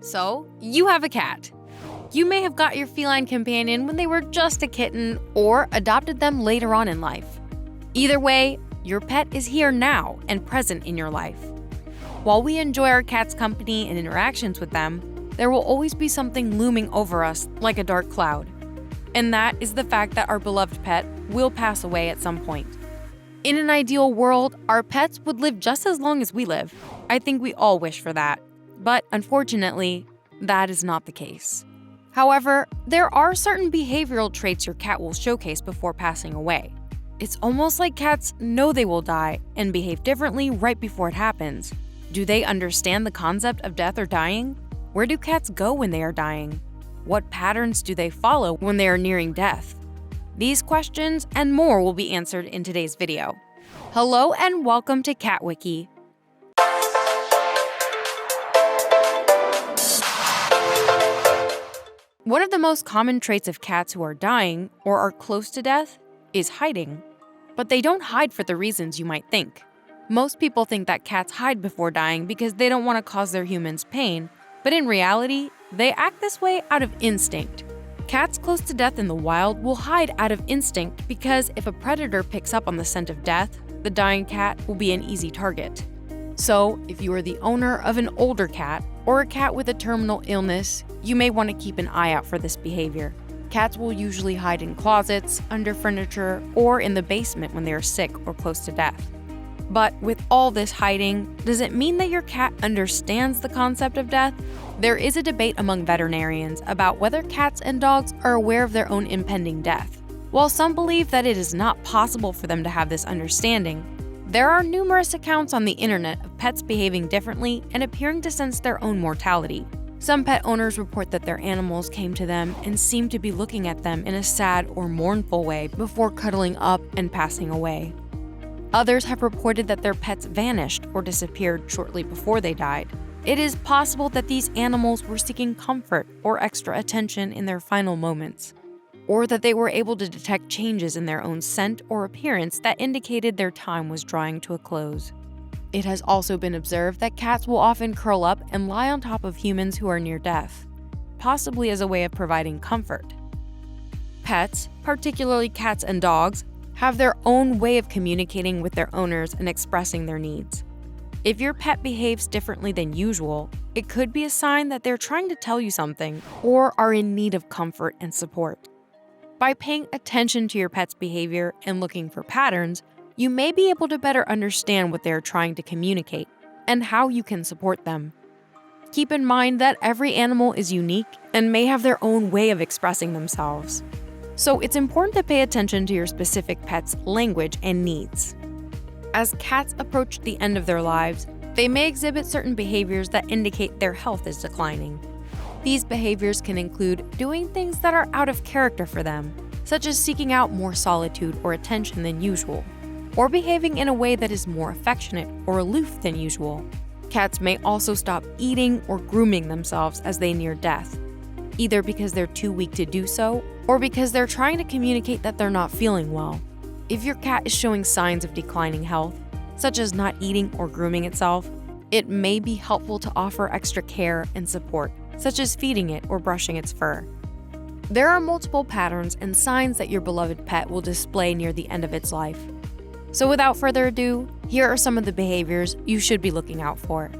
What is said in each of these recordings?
So, you have a cat. You may have got your feline companion when they were just a kitten or adopted them later on in life. Either way, your pet is here now and present in your life. While we enjoy our cat's company and interactions with them, there will always be something looming over us like a dark cloud. And that is the fact that our beloved pet will pass away at some point. In an ideal world, our pets would live just as long as we live. I think we all wish for that. But unfortunately, that is not the case. However, there are certain behavioral traits your cat will showcase before passing away. It's almost like cats know they will die and behave differently right before it happens. Do they understand the concept of death or dying? Where do cats go when they are dying? What patterns do they follow when they are nearing death? These questions and more will be answered in today's video. Hello and welcome to Cat Wiki. One of the most common traits of cats who are dying or are close to death is hiding. But they don't hide for the reasons you might think. Most people think that cats hide before dying because they don't want to cause their humans pain, but in reality, they act this way out of instinct. Cats close to death in the wild will hide out of instinct because if a predator picks up on the scent of death, the dying cat will be an easy target. So, if you are the owner of an older cat or a cat with a terminal illness, you may want to keep an eye out for this behavior. Cats will usually hide in closets, under furniture, or in the basement when they are sick or close to death. But with all this hiding, does it mean that your cat understands the concept of death? There is a debate among veterinarians about whether cats and dogs are aware of their own impending death. While some believe that it is not possible for them to have this understanding, there are numerous accounts on the internet of pets behaving differently and appearing to sense their own mortality. Some pet owners report that their animals came to them and seemed to be looking at them in a sad or mournful way before cuddling up and passing away. Others have reported that their pets vanished or disappeared shortly before they died. It is possible that these animals were seeking comfort or extra attention in their final moments, or that they were able to detect changes in their own scent or appearance that indicated their time was drawing to a close. It has also been observed that cats will often curl up and lie on top of humans who are near death, possibly as a way of providing comfort. Pets, particularly cats and dogs, have their own way of communicating with their owners and expressing their needs. If your pet behaves differently than usual, it could be a sign that they're trying to tell you something or are in need of comfort and support. By paying attention to your pet's behavior and looking for patterns, you may be able to better understand what they are trying to communicate and how you can support them. Keep in mind that every animal is unique and may have their own way of expressing themselves. So it's important to pay attention to your specific pet's language and needs. As cats approach the end of their lives, they may exhibit certain behaviors that indicate their health is declining. These behaviors can include doing things that are out of character for them, such as seeking out more solitude or attention than usual, or behaving in a way that is more affectionate or aloof than usual. Cats may also stop eating or grooming themselves as they near death, either because they're too weak to do so or because they're trying to communicate that they're not feeling well. If your cat is showing signs of declining health, such as not eating or grooming itself, it may be helpful to offer extra care and support, such as feeding it or brushing its fur. There are multiple patterns and signs that your beloved pet will display near the end of its life. So without further ado, here are some of the behaviors you should be looking out for.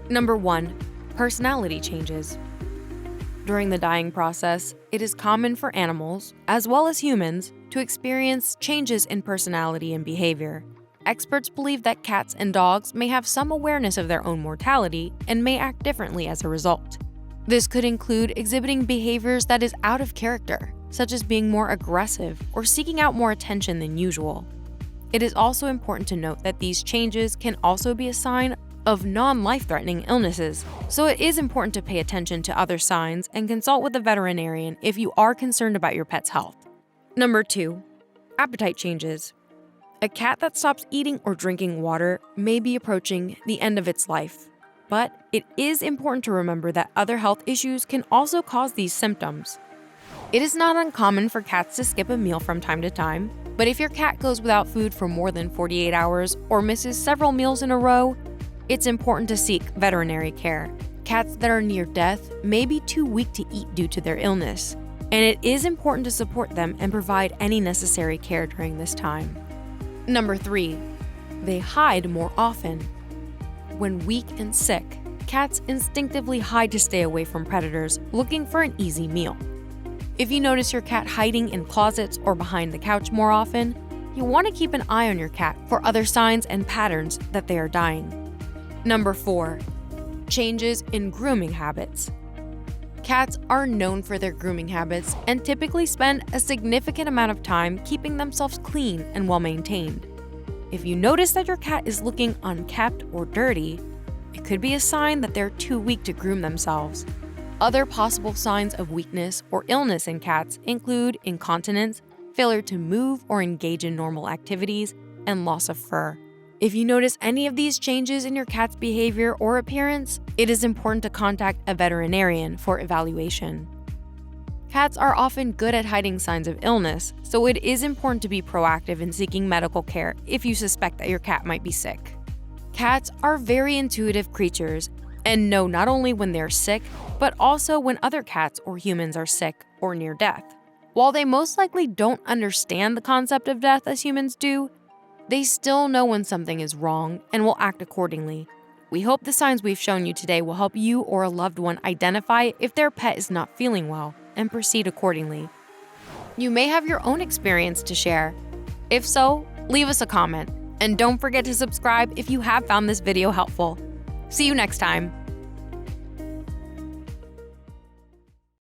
Number 1. Personality changes. During the dying process, it is common for animals, as well as humans, to experience changes in personality and behavior. Experts believe that cats and dogs may have some awareness of their own mortality and may act differently as a result. This could include exhibiting behaviors that is out of character, such as being more aggressive or seeking out more attention than usual. It is also important to note that these changes can also be a sign of non-life-threatening illnesses, so it is important to pay attention to other signs and consult with a veterinarian if you are concerned about your pet's health. Number 2. Appetite changes. A cat that stops eating or drinking water may be approaching the end of its life, but it is important to remember that other health issues can also cause these symptoms. It is not uncommon for cats to skip a meal from time to time, but if your cat goes without food for more than 48 hours or misses several meals in a row, it's important to seek veterinary care. Cats that are near death may be too weak to eat due to their illness, and it is important to support them and provide any necessary care during this time. Number 3. They hide more often. When weak and sick, cats instinctively hide to stay away from predators looking for an easy meal. If you notice your cat hiding in closets or behind the couch more often, you want to keep an eye on your cat for other signs and patterns that they are dying. Number 4. Changes in grooming habits. Cats are known for their grooming habits and typically spend a significant amount of time keeping themselves clean and well-maintained. If you notice that your cat is looking unkempt or dirty, it could be a sign that they're too weak to groom themselves. Other possible signs of weakness or illness in cats include incontinence, failure to move or engage in normal activities, and loss of fur. If you notice any of these changes in your cat's behavior or appearance, it is important to contact a veterinarian for evaluation. Cats are often good at hiding signs of illness, so it is important to be proactive in seeking medical care if you suspect that your cat might be sick. Cats are very intuitive creatures and know not only when they're sick, but also when other cats or humans are sick or near death. While they most likely don't understand the concept of death as humans do, they still know when something is wrong and will act accordingly. We hope the signs we've shown you today will help you or a loved one identify if their pet is not feeling well and proceed accordingly. You may have your own experience to share. If so, leave us a comment. And don't forget to subscribe if you have found this video helpful. See you next time.